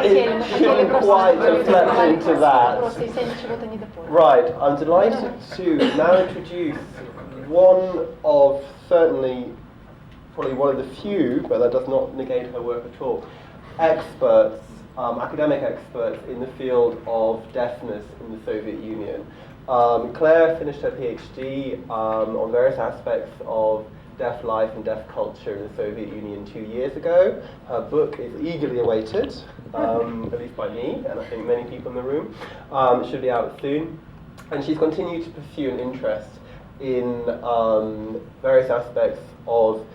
didn't quite reflect into that. Right, I'm delighted to now introduce probably one of the few, but that does not negate her work at all, experts, academic experts in the field of deafness in the Soviet Union. Claire finished her PhD on various aspects of deaf life and deaf culture in the Soviet Union 2 years ago. Her book is eagerly awaited, at least by me, and I think many people in the room. It should be out soon. And she's continued to pursue an interest in various aspects of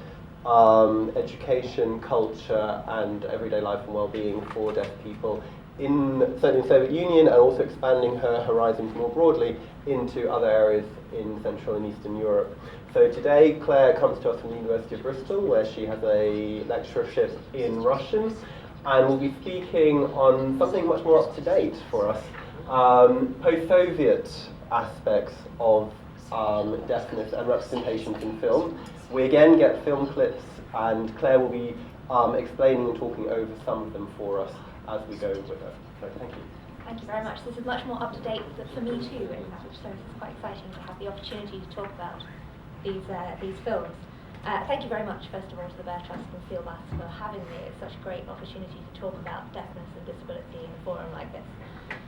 education, culture, and everyday life and well-being for deaf people, certainly in the Soviet Union, and also expanding her horizons more broadly into other areas in Central and Eastern Europe. So today, Claire comes to us from the University of Bristol, where she has a lecturership in Russian, and will be speaking on something much more up-to-date for us, post-Soviet aspects of deafness and representations in film. We again get film clips, and Claire will be explaining and talking over some of them for us as we go with her. So thank you. Thank you very much. This is much more up to date for me too, in fact, so it's quite exciting to have the opportunity to talk about these films. Thank you very much, first of all, to the Bear Trust and Fieldbus for having me. It's such a great opportunity to talk about deafness and disability in a forum like this.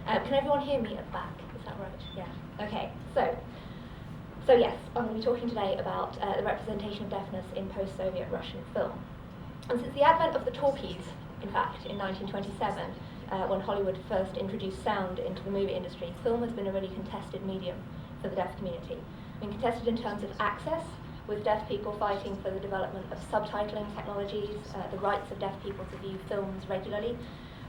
Can everyone hear me at the back? Is that right? Yeah. Okay. So yes, I'm going to be talking today about the representation of deafness in post-Soviet Russian film. And since the advent of the talkies, in fact, in 1927, when Hollywood first introduced sound into the movie industry, film has been a really contested medium for the deaf community. I mean, contested in terms of access, with deaf people fighting for the development of subtitling technologies, the rights of deaf people to view films regularly,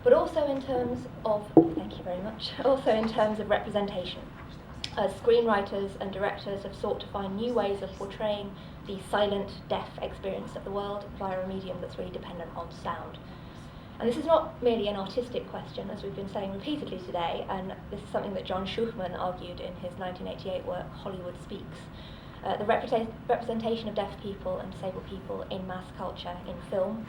but also in terms of, thank you very much, also in terms of representation. Screenwriters and directors have sought to find new ways of portraying the silent, deaf experience of the world via a medium that's really dependent on sound. And this is not merely an artistic question, as we've been saying repeatedly today, and this is something that John Schuchman argued in his 1988 work, Hollywood Speaks. The representation of deaf people and disabled people in mass culture in film,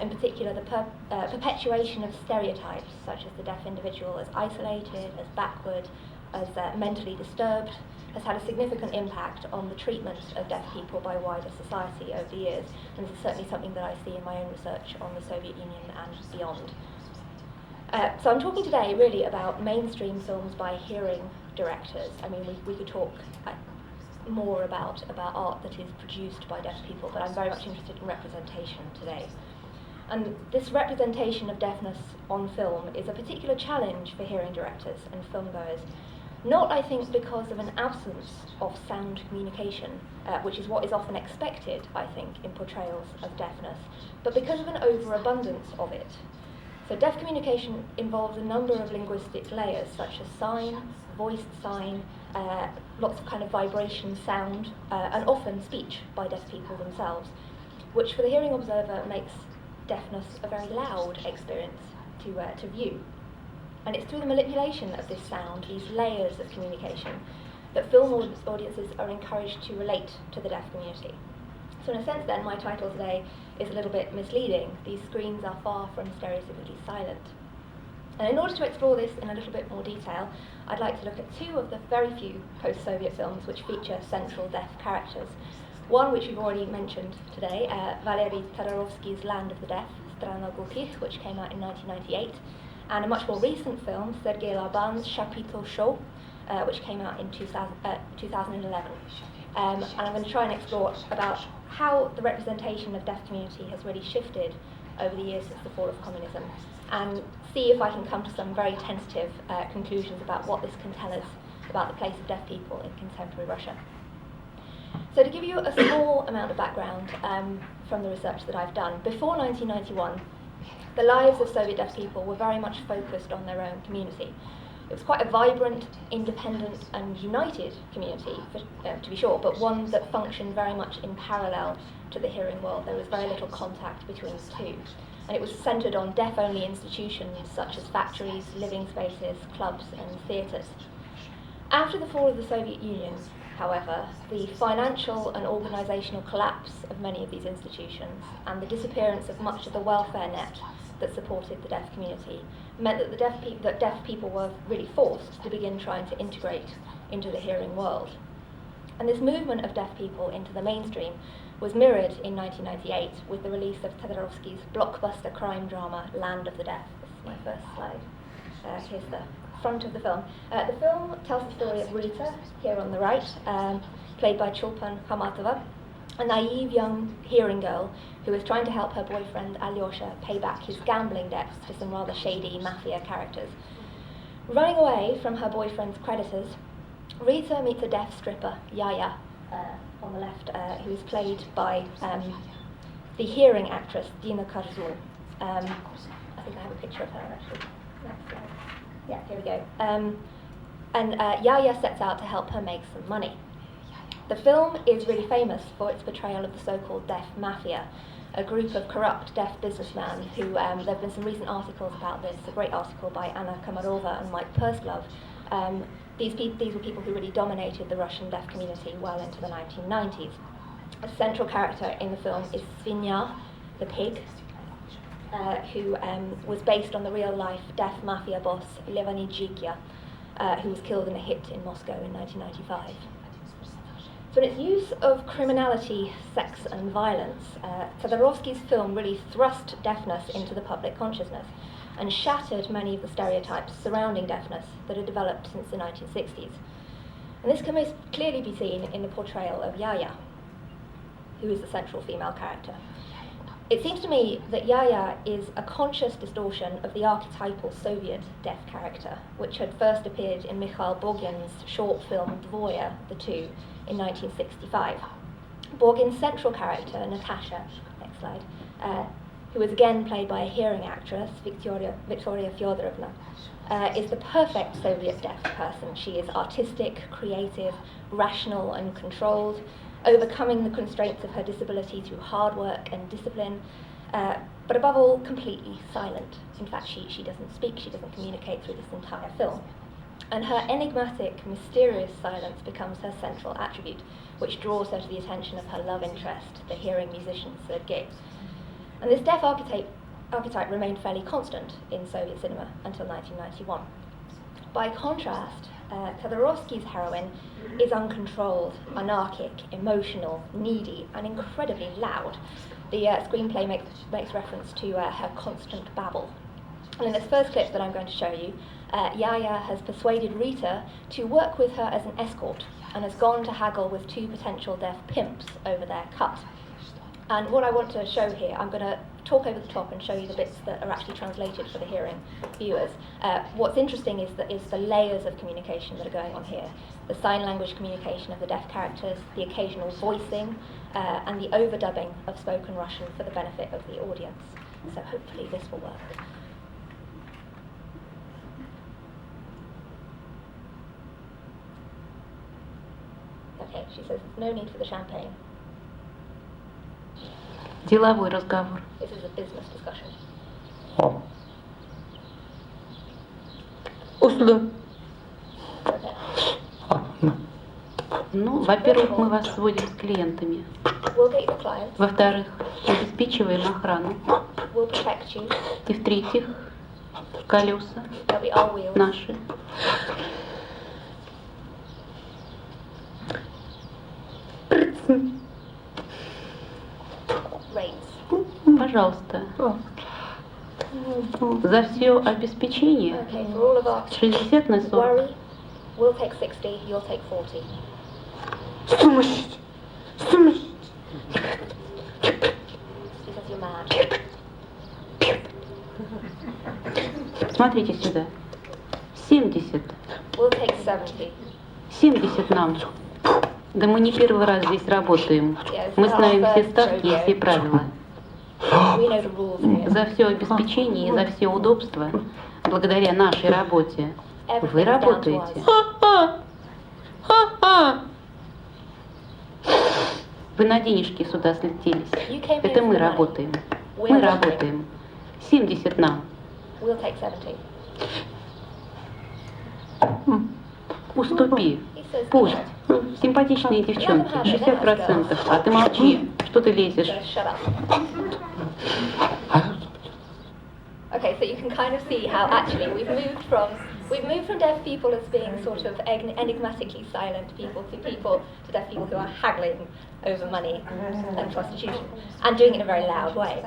in particular the perpetuation of stereotypes such as the deaf individual as isolated, as backward, as mentally disturbed, has had a significant impact on the treatment of deaf people by wider society over the years, and this is certainly something that I see in my own research on the Soviet Union and beyond. So I'm talking today really about mainstream films by hearing directors. I mean, we could talk more about art that is produced by deaf people, but I'm very much interested in representation today. And this representation of deafness on film is a particular challenge for hearing directors and filmgoers. Not, I think, because of an absence of sound communication, which is what is often expected, I think, in portrayals of deafness, but because of an overabundance of it. So deaf communication involves a number of linguistic layers, such as sign, voiced sign, lots of kind of vibration sound, and often speech by deaf people themselves, which for the hearing observer makes deafness a very loud experience to view. And it's through the manipulation of this sound, these layers of communication, that film audiences are encouraged to relate to the deaf community. So in a sense then, my title today is a little bit misleading. These screens are far from stereotypically silent. And in order to explore this in a little bit more detail, I'd like to look at two of the very few post-Soviet films which feature central deaf characters. One which we've already mentioned today, Valery Todorovsky's Land of the Deaf, Strana Glupich, which came out in 1998, and a much more recent film, Sergei Laban's Chapitre Show, which came out in 2011. And I'm going to try and explore about how the representation of deaf community has really shifted over the years since the fall of communism, and see if I can come to some very tentative conclusions about what this can tell us about the place of deaf people in contemporary Russia. So to give you a small amount of background from the research that I've done, before 1991, the lives of Soviet deaf people were very much focused on their own community. It was quite a vibrant, independent and united community, to be sure, but one that functioned very much in parallel to the hearing world. There was very little contact between the two. And it was centred on deaf-only institutions such as factories, living spaces, clubs and theatres. After the fall of the Soviet Union, however, the financial and organisational collapse of many of these institutions and the disappearance of much of the welfare net that supported the deaf community meant that deaf people were really forced to begin trying to integrate into the hearing world. And this movement of deaf people into the mainstream was mirrored in 1998 with the release of Todorowsky's blockbuster crime drama Land of the Deaf. This is my first slide. Here's the front of the film. The film tells the story of Rita, here on the right, played by Chulpan Khamatova, a naive young hearing girl who is trying to help her boyfriend Alyosha pay back his gambling debts to some rather shady mafia characters. Running away from her boyfriend's creditors, Rita meets a deaf stripper, Yaya, on the left, who is played by the hearing actress Dina Karzul. I think I have a picture of her actually. Next slide. Yeah, here we go. And Yaya sets out to help her make some money. The film is really famous for its portrayal of the so-called deaf mafia, a group of corrupt deaf businessmen who, there have been some recent articles about this, a great article by Anna Komarova and Mike Persglove. These were people who really dominated the Russian deaf community well into the 1990s. A central character in the film is Svinya, the pig, who was based on the real-life deaf mafia boss Leonid Zhigya, who was killed in a hit in Moscow in 1995. So in its use of criminality, sex and violence, Todorowsky's film really thrust deafness into the public consciousness and shattered many of the stereotypes surrounding deafness that had developed since the 1960s. And this can most clearly be seen in the portrayal of Yaya, who is the central female character. It seems to me that Yaya is a conscious distortion of the archetypal Soviet deaf character, which had first appeared in Mikhail Borgin's short film Dvoye, The Two, in 1965. Borgin's central character, Natasha, next slide, who was again played by a hearing actress, Victoria Fyodorovna, is the perfect Soviet deaf person. She is artistic, creative, rational and controlled, overcoming the constraints of her disability through hard work and discipline, but above all, completely silent. In fact, she doesn't speak, she doesn't communicate through this entire film. And her enigmatic, mysterious silence becomes her central attribute, which draws her to the attention of her love interest, the hearing musician Sergei. And this deaf archetype remained fairly constant in Soviet cinema until 1991. By contrast, Todorowsky's heroine is uncontrolled, anarchic, emotional, needy, and incredibly loud. The screenplay makes reference to her constant babble. And in this first clip that I'm going to show you, Yaya has persuaded Rita to work with her as an escort and has gone to haggle with two potential deaf pimps over their cut. And what I want to show here, I'm going to talk over the top and show you the bits that are actually translated for the hearing viewers. What's interesting is the layers of communication that are going on here. The sign language communication of the deaf characters, the occasional voicing, and the overdubbing of spoken Russian for the benefit of the audience. So hopefully this will work. Okay, she says there's no need for the champagne. Деловой разговор. This is a business discussion. Услу. Okay. Ну, во-первых, мы вас сводим с клиентами. We'll get you the clients. Во-вторых, обеспечиваем охрану. We'll protect you. И в-третьих, колеса There'll be our wheels. наши. Rates. Пожалуйста. За все обеспечение Okay, for all of our 60 на 40. worry, we'll take 60, you'll take 40. Because you're mad. Смотрите сюда. 70. We'll take 70. 70 нам. Да мы не первый раз здесь работаем. Мы знаем все ставки и все правила. We know the rules here. За все обеспечение и за все удобства, благодаря нашей работе, вы работаете. Вы на денежки сюда слетелись. Это мы работаем. Мы работаем. 70 нам. We'll take 70. Уступи. Пусть. Симпатичные девчонки. 60%. А ты молчи. Что ты лезешь? So shut up. so you can kind of see how actually we've moved from deaf people as being sort of enigmatically silent people to deaf people who are haggling over money and prostitution, and doing it in a very loud way.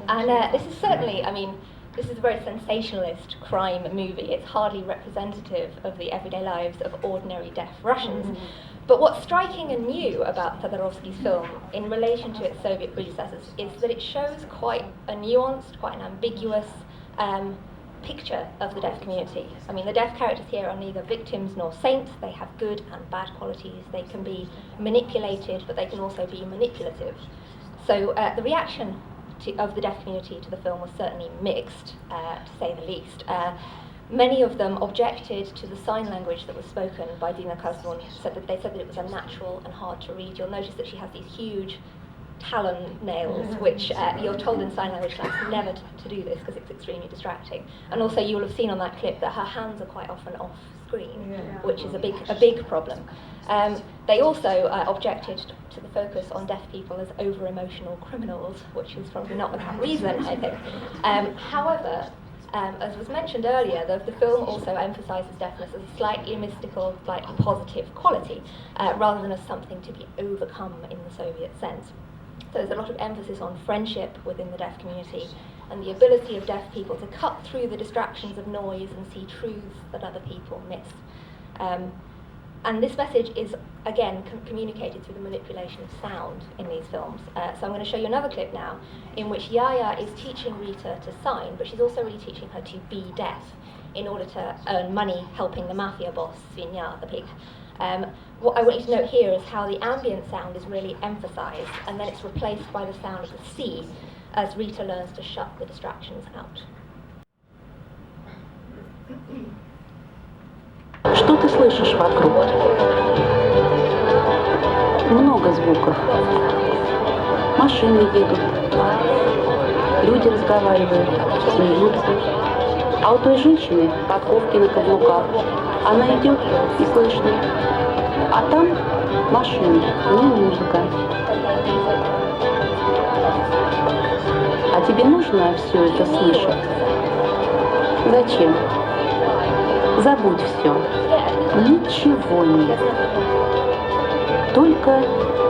And this is certainly, I mean, this is a very sensationalist crime movie. It's hardly representative of the everyday lives of ordinary deaf Russians. But what's striking and new about Todorovsky's film in relation to its Soviet predecessors is that it shows quite a nuanced, quite an ambiguous picture of the deaf community. I mean, the deaf characters here are neither victims nor saints. They have good and bad qualities. They can be manipulated, but they can also be manipulative. So the reaction of the deaf community to the film was certainly mixed, to say the least. Many of them objected to the sign language that was spoken by Dina Kazun. They said that it was unnatural and hard to read. You'll notice that she has these huge talon nails, which you're told in sign language class never to do this because it's extremely distracting. And also you will have seen on that clip that her hands are quite often off screen, which is a big problem. They also objected to the focus on deaf people as over-emotional criminals, which is probably not without reason, I think. However, as was mentioned earlier, the film also emphasises deafness as a slightly mystical, slightly positive quality, rather than as something to be overcome in the Soviet sense. So there's a lot of emphasis on friendship within the deaf community and the ability of deaf people to cut through the distractions of noise and see truths that other people miss. And this message is, again, communicated through the manipulation of sound in these films. So I'm going to show you another clip now in which Yaya is teaching Rita to sign, but she's also really teaching her to be deaf in order to earn money helping the mafia boss, Svinya, the pig. What I want you to note here is how the ambient sound is really emphasised, and then it's replaced by the sound of the sea as Rita learns to shut the distractions out. Что ты слышишь вокруг? Много звуков. Машины едут, люди разговаривают, смеются. А у той женщины подковки на каблуках. Она идет и слышно. А там машины, ну и музыка. А тебе нужно все это слышать? Зачем? Забудь все. Ничего нет. Только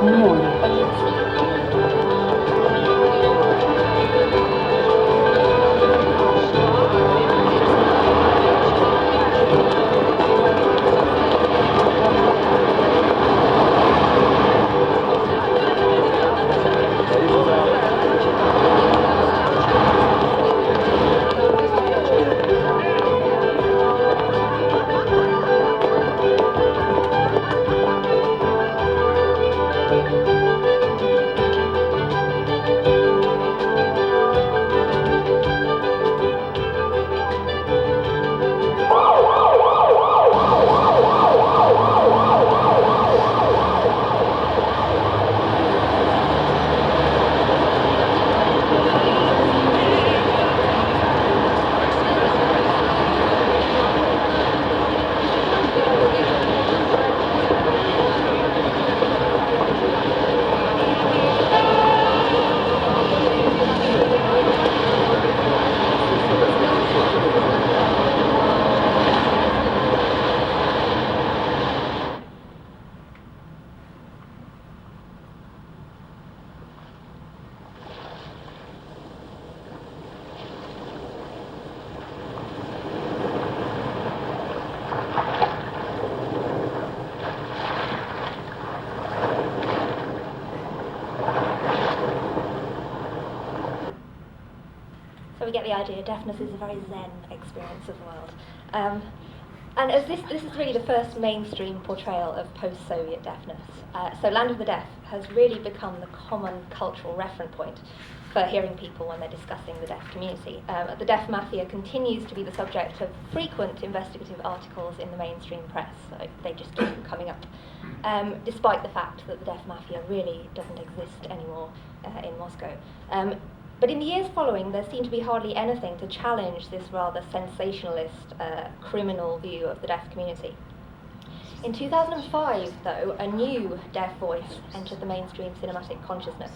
море. We get the idea. Deafness is a very zen experience of the world. And as this is really the first mainstream portrayal of post-Soviet deafness. So Land of the Deaf has really become the common cultural reference point for hearing people when they're discussing the deaf community. The deaf mafia continues to be the subject of frequent investigative articles in the mainstream press. So they just keep coming up, despite the fact that the deaf mafia really doesn't exist anymore in Moscow. But in the years following, there seemed to be hardly anything to challenge this rather sensationalist, criminal view of the deaf community. In 2005, though, a new deaf voice entered the mainstream cinematic consciousness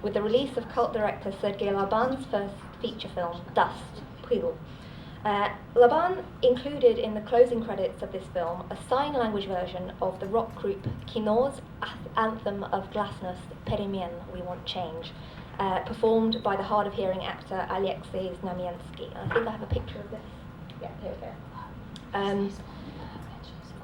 with the release of cult director Sergei Laban's first feature film, Dust, Quill. Laban included in the closing credits of this film a sign language version of the rock group Kino's anthem of glasnost, Peremien, We Want Change, performed by the hard of hearing actor Alexei Znamiensky. I think I have a picture of this. Yeah, here we go.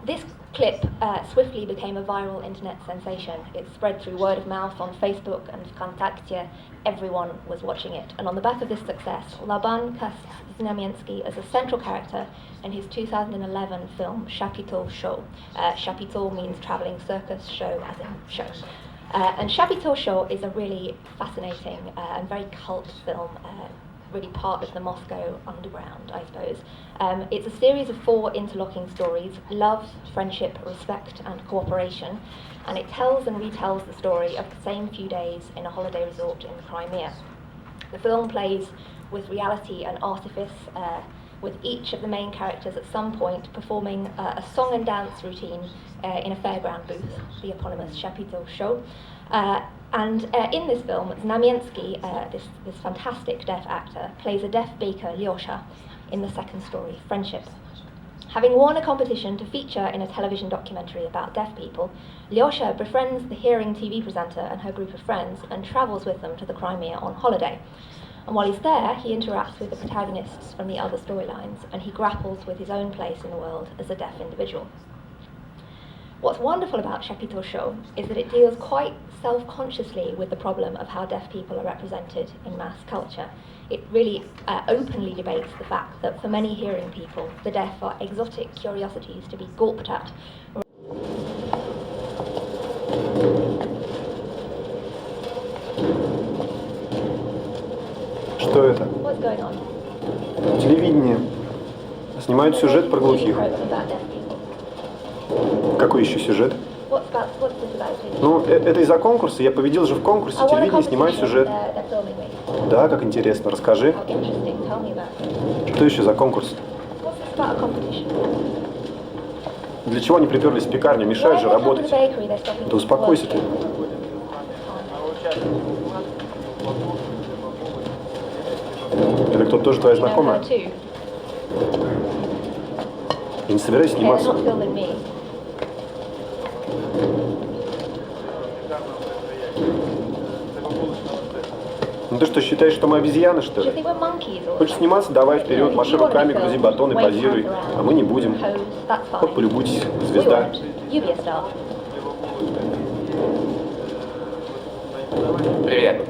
This clip swiftly became a viral internet sensation. It spread through word of mouth on Facebook and Vkontakte. Everyone was watching it. And on the back of this success, Laban cast Znamiensky as a central character in his 2011 film Chapiteau Show. Chapiteau means travelling circus, show as in show. And Chapiteau Show is a really fascinating and very cult film, really part of the Moscow underground, I suppose. It's a series of 4 interlocking stories: love, friendship, respect, and cooperation. And it tells and retells the story of the same few days in a holiday resort in the Crimea. The film plays with reality and artifice, with each of the main characters at some point performing a song and dance routine in a fairground booth, the eponymous Chapiteau Show. And in this film, Znamiensky, this fantastic deaf actor, plays a deaf baker, Lyosha, in the second story, Friendship. Having won a competition to feature in a television documentary about deaf people, Lyosha befriends the hearing TV presenter and her group of friends and travels with them to the Crimea on holiday. And while he's there, he interacts with the protagonists from the other storylines, and he grapples with his own place in the world as a deaf individual. What's wonderful about Chapiteau Show is that it deals quite self-consciously with the problem of how deaf people are represented in mass culture. It really openly debates the fact that for many hearing people, the deaf are exotic curiosities to be gawped at. Что это? What's going on? Телевидение. Снимают сюжет про глухих. Какой еще сюжет? Ну, это из-за конкурса. Я победил же в конкурсе. Телевидение снимает сюжет. Да, как интересно. Расскажи. Что еще за конкурс? Для чего они приперлись в пекарню? Мешают же работать. Да успокойся ты. Это кто-то тоже твоя знакомая? Я не собираюсь сниматься. Ну ты что, считаешь, что мы обезьяны, что ли? Хочешь сниматься? Давай вперед, маши руками, грузи батон и позируй. А мы не будем. Вот полюбуйтесь, звезда. Привет.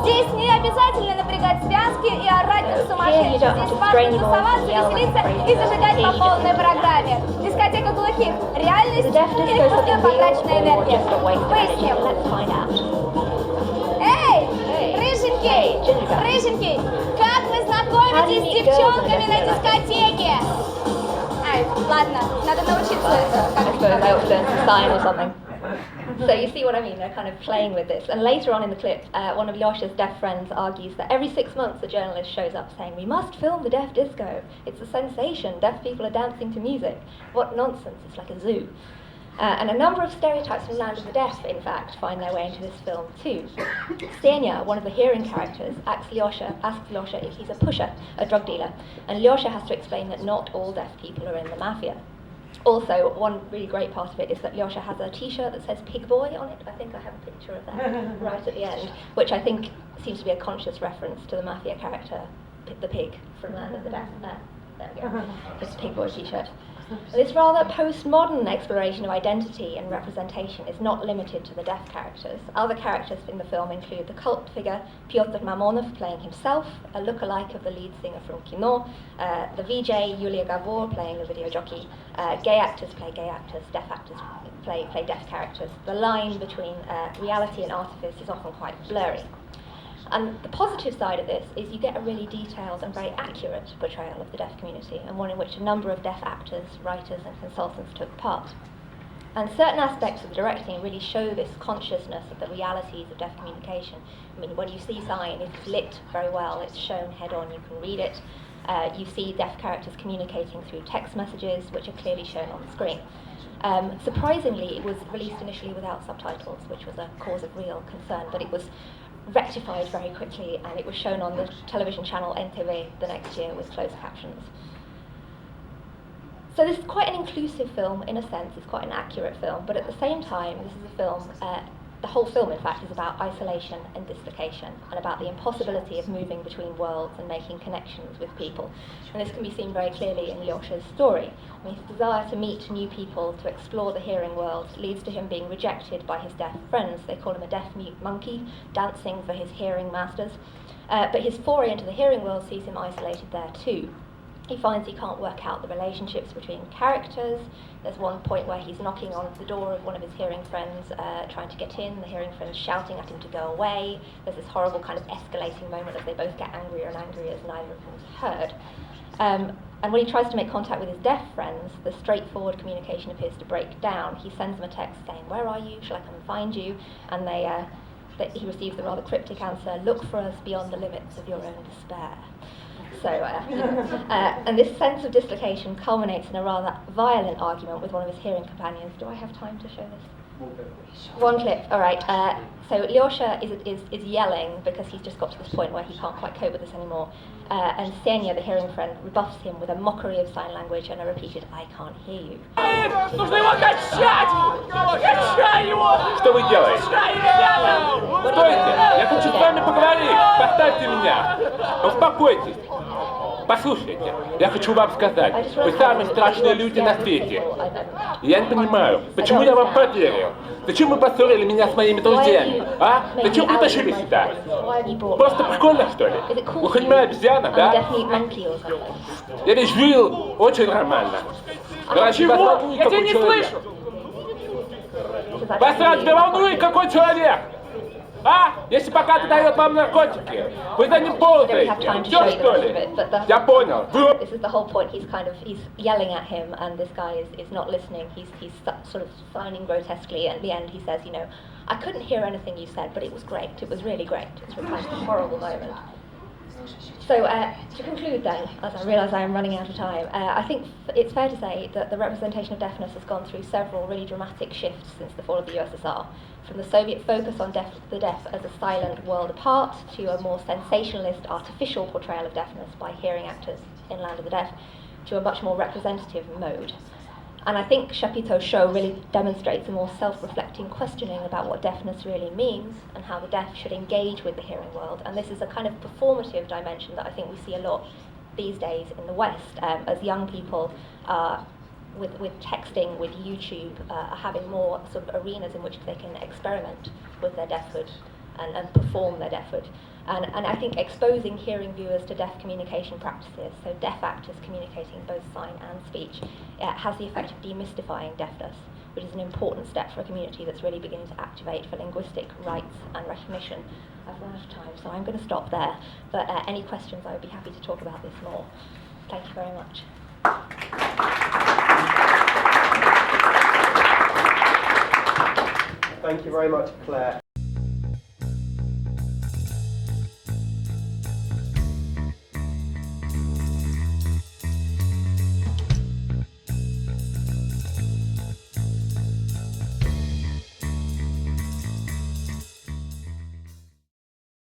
Здесь не обязательно напрягать связки и орать как сумасшедший. Здесь важно тусоваться, веселиться и зажигать по полной программе. Дискотека глухих. Реальность или просто потраченная энергия? Поясним. Эй, рыженький, как вы знакомитесь с девчонками на дискотеке? Ай, ладно, надо научиться это. So you see what I mean, they're kind of playing with this. And later on in the clip, one of Lyosha's deaf friends argues that every 6 months a journalist shows up saying, "We must film the deaf disco. It's a sensation. Deaf people are dancing to music." What nonsense, it's like a zoo. And a number of stereotypes from Land of the Deaf, in fact, find their way into this film too. Stenya, one of the hearing characters, asks Lyosha if he's a pusher, a drug dealer. And Lyosha has to explain that not all deaf people are in the mafia. Also, one really great part of it is that Lyosha has a t-shirt that says Pig Boy on it. I think I have a picture of that right at the end, which I think seems to be a conscious reference to the mafia character, the pig from Land of the Deaf. There we go. This Pig Boy t-shirt. This rather postmodern exploration of identity and representation is not limited to the deaf characters. Other characters in the film include the cult figure Pyotr Mamonov playing himself, a look-alike of the lead singer from Kino, the VJ Yulia Gavor playing the video jockey, gay actors play gay actors, deaf actors play deaf characters. The line between reality and artifice is often quite blurry. And the positive side of this is you get a really detailed and very accurate portrayal of the deaf community, and one in which a number of deaf actors, writers and consultants took part. And certain aspects of the directing really show this consciousness of the realities of deaf communication. I mean, when you see Sign, it's lit very well, it's shown head on, you can read it. You see deaf characters communicating through text messages, which are clearly shown on the screen. Surprisingly, it was released initially without subtitles, which was a cause of real concern, but it was rectified very quickly, and it was shown on the television channel NTV the next year with closed captions. So this is quite an inclusive film in a sense, it's quite an accurate film, but at the same time this is a film, the whole film in fact is about isolation and dislocation and about the impossibility of moving between worlds and making connections with people. And this can be seen very clearly in Lyosha's story. I mean, his desire to meet new people, to explore the hearing world, leads to him being rejected by his deaf friends. They call him a deaf-mute monkey, dancing for his hearing masters. But his foray into the hearing world sees him isolated there too. He finds he can't work out the relationships between characters. There's one point where he's knocking on the door of one of his hearing friends, trying to get in. The hearing friend's shouting at him to go away. There's this horrible kind of escalating moment as they both get angrier and angrier as neither of them is heard. And when he tries to make contact with his deaf friends, the straightforward communication appears to break down. He sends them a text saying, "Where are you? Shall I come and find you?" And he receives the rather cryptic answer, "Look for us beyond the limits of your own despair." So, and this sense of dislocation culminates in a rather violent argument with one of his hearing companions. Do I have time to show this? One clip, all right. So Lyosha is yelling because he's just got to this point where he can't quite cope with this anymore. And Senya, the hearing friend, rebuffs him with a mockery of sign language and a repeated, "I can't hear you." Нужно его качать! Качай его! Что вы делаете? Стойте! Я хочу с вами поговорить! Поставьте меня! Успокойтесь! Послушайте, я хочу вам сказать, вы самые страшные люди на свете. Я не понимаю, почему я вам поверил? Зачем вы поссорили меня с моими друзьями? А? Зачем притащили сюда? Просто прикольно, что ли? Глухонемая обезьяна, да? Я ведь жил очень нормально. Разве вас волнует какой человек? Вас разве волнует какой человек? А? Если пока ты дает вам наркотики, вы за ним ползаете. Все, что ли? Я понял. This is the whole point. He's yelling at him, and this guy is not listening. He's sort of signing grotesquely. At the end, he says, "I couldn't hear anything you said, but it was great. It was really great." It's a kind of horrible moment. So to conclude then, as I realise I am running out of time, I think it's fair to say that the representation of deafness has gone through several really dramatic shifts since the fall of the USSR. From the Soviet focus on the deaf as a silent world apart, to a more sensationalist, artificial portrayal of deafness by hearing actors in Land of the Deaf, to a much more representative mode. And I think Shapito's show really demonstrates a more self-reflecting questioning about what deafness really means and how the deaf should engage with the hearing world. And this is a kind of performative dimension that I think we see a lot these days in the West, as young people with texting, with YouTube, are having more sort of arenas in which they can experiment with their deafhood and perform their deafhood. And I think exposing hearing viewers to deaf communication practices, so deaf actors communicating both sign and speech, has the effect of demystifying deafness, which is an important step for a community that's really beginning to activate for linguistic rights and recognition. I've run out of time, so I'm going to stop there. But any questions, I would be happy to talk about this more. Thank you very much. Thank you very much, Claire.